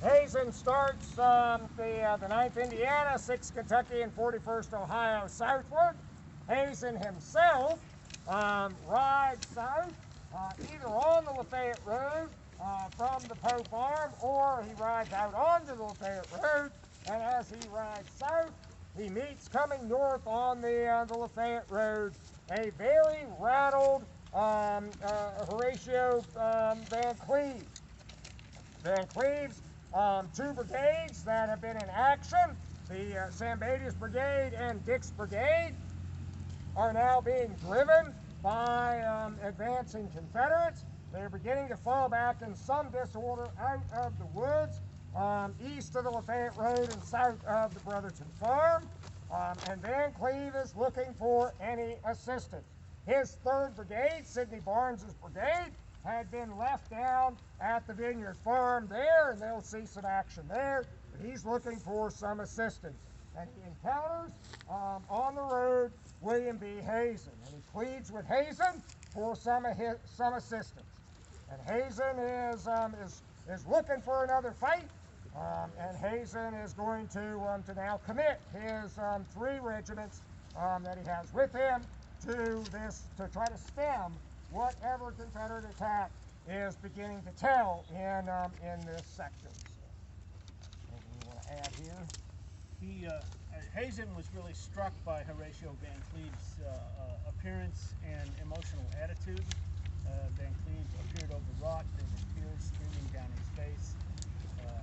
Hazen starts the 9th Indiana, 6th Kentucky, and 41st Ohio southward. Hazen himself rides south either on the Lafayette Road from the Poe Farm, or he rides out onto the Lafayette Road, and as he rides south, he meets coming north on the Lafayette Road a very rattled Horatio Van Cleve. Van Cleve's two brigades that have been in action, the Sambadius Brigade and Dick's Brigade, are now being driven by advancing Confederates. They're beginning to fall back in some disorder out of the woods, east of the Lafayette Road and south of the Brotherton Farm. And Van Cleve is looking for any assistance. His 3rd Brigade, Sidney Barnes's brigade, had been left down at the Vineyard Farm there, and they'll see some action there, but he's looking for some assistance. And he encounters on the road William B. Hazen, and he pleads with Hazen for some assistance. And Hazen is looking for another fight, and Hazen is going to now commit his 3 regiments that he has with him to try to stem whatever Confederate attack is beginning to tell in this sector. So, anything you want to add here? Hazen was really struck by Horatio Van Cleve's appearance and emotional attitude. Van Cleve appeared overwrought. There were tears streaming down his face.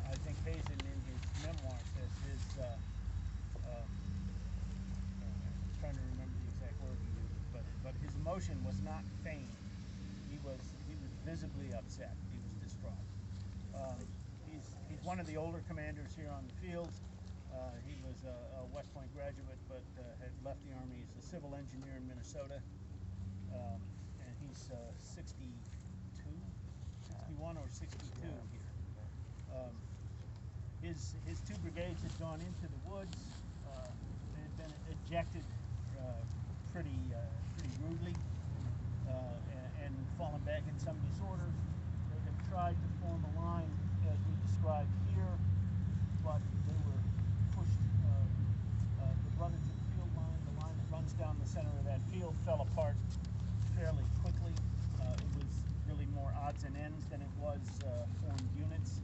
I think Hazen, in his memoir, says his I'm trying to remember the exact word he used, but his emotion was not feigned. He was visibly upset. He was distraught. He's one of the older commanders here on the field. He was a West Point graduate, but had left the Army as a civil engineer in Minnesota. And he's 61 or 62 here. His 2 brigades had gone into the woods. They had been ejected pretty rudely and fallen back in some disorder. They had tried to form a line as we described here, but they were pushed. The Brotherton field line, the line that runs down the center of that field, fell apart fairly quickly. It was really more odds and ends than it was formed units.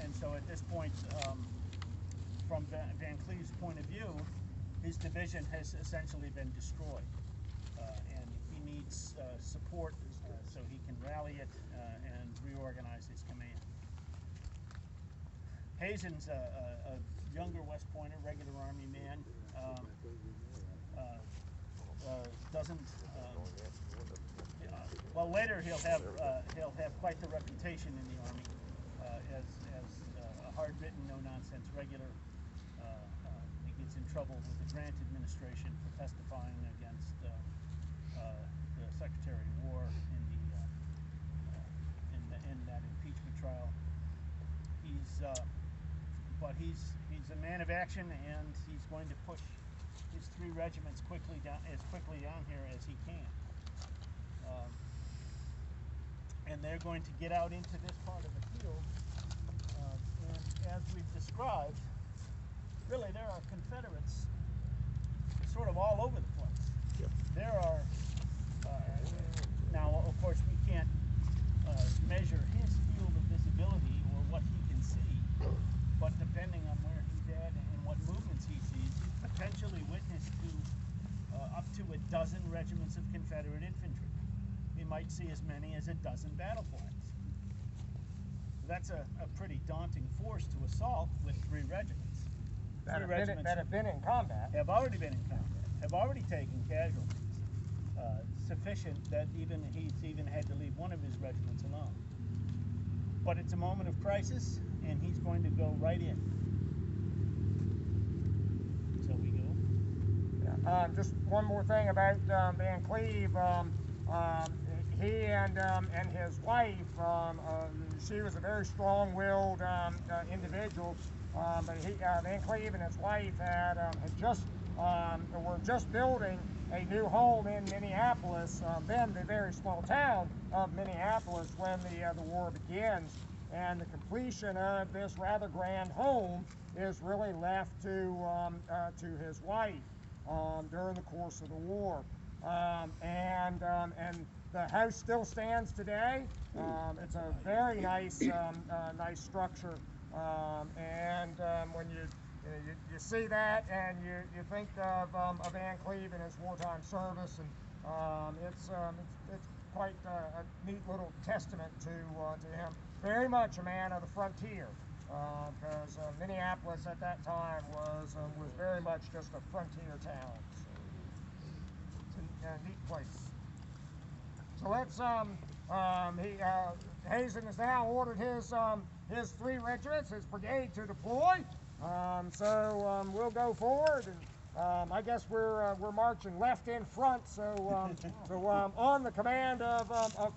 And so at this point, from Van Cleve's point of view, his division has essentially been destroyed. And he needs support so he can rally it and reorganize his command. Hazen's a younger West Pointer, regular Army man. Doesn't well, later he'll have quite the reputation in the Army as a hard-bitten, no-nonsense regular. He gets in trouble with the Grant administration for testifying against the Secretary of War in that impeachment trial. But he's a man of action, and he's going to push his 3 regiments quickly down here as he can. And they're going to get out into this part of the field. And as we've described, really there are Confederates sort of all over the place. Yep. There are, now of course we can't measure his field of visibility or what he can see, but depending on where he's at and what movements he sees, he's potentially witness to up to a dozen regiments of Confederate infantry. He might see as many as a dozen battle flags. That's a pretty daunting force to assault with 3 regiments. That have been in combat. Have already been in combat. Have already taken casualties. Sufficient that he's even had to leave one of his regiments alone. But it's a moment of crisis, and he's going to go right in. So we go. Yeah. Just one more thing about Van Cleve. He and his wife, she was a very strong-willed individual, but Van Cleve and his wife were just building a new home in Minneapolis, then the very small town of Minneapolis, when the war begins. and the completion of this rather grand home is really left to his wife during the course of the war. And the house still stands today. It's a very nice nice structure, and when you see that and you think of Van Cleve and his wartime service, and it's quite a neat little testament to him. Very much a man of the frontier, because Minneapolis at that time was very much just a frontier town. So it's a neat place. So let's Hazen has now ordered his 3 regiments, his brigade, to deploy. So we'll go forward, and I guess we're marching left in front. So on the command of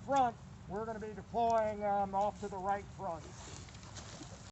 front, we're going to be deploying off to the right front.